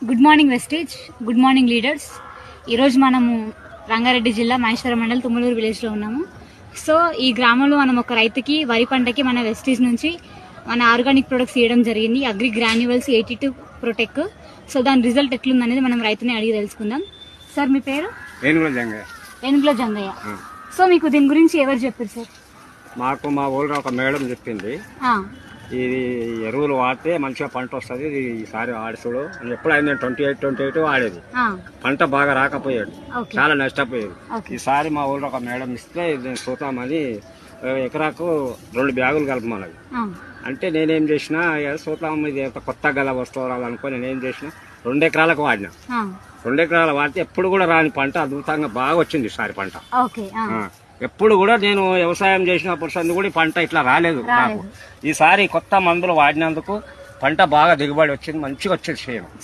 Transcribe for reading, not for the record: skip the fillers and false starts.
Good morning wastage, good morning leaders. ఈరోజు మనము రంగారెడ్డి జిల్లా మహేశ్వరం మండల్ తుమ్మలూరు విలేజ్లో ఉన్నాము. సో ఈ గ్రామంలో మనం ఒక రైతుకి వరి పంటకి మన వెస్టేజ్ నుంచి మన ఆర్గానిక్ ప్రొడక్ట్స్ ఇవ్వడం జరిగింది, అగ్రి గ్రాన్యువల్స్ 82 ప్రొటెక్. సో దాని రిజల్ట్ ఎట్లుందనేది మనం రైతుని అడిగి తెలుసుకుందాం. సార్ మీ పేరు? ఏనుగుల జంగయ్య. సో మీకు దీని గురించి ఎవరు చెప్పారు సార్? మాకు మా ఊళ్ళో ఒక మేడం చెప్పింది, ఇది ఎరువులు వాడితే మంచిగా పంట వస్తుంది, ఈసారి ఆడుచుడు ఎప్పుడైంది 28 వాడేది, పంట బాగా రాకపోయాడు, చాలా నష్టపోయేది. ఈసారి మా ఊళ్ళో ఒక మేడం ఇస్తే చూద్దామని ఎకరాకు 2 బ్యాగులు కలపమన్నది. అంటే నేనేం చేసిన చూద్దాం ఇది కొత్త గల వస్తువులు అనుకో నేనేం చేసిన 2 ఎకరాలకు వాడినా. 2 ఎకరాలు వాడితే ఎప్పుడు కూడా రాని పంట అద్భుతంగా బాగా వచ్చింది ఈసారి పంట. ఎప్పుడు కూడా నేను వ్యవసాయం చేసినప్పుడు కూడా పంట ఇట్లా రాలేదు నాకు. ఈసారి కొత్త మందులు వాడినందుకు పంట బాగా దిగుబడి వచ్చింది, మంచిగా వచ్చేది.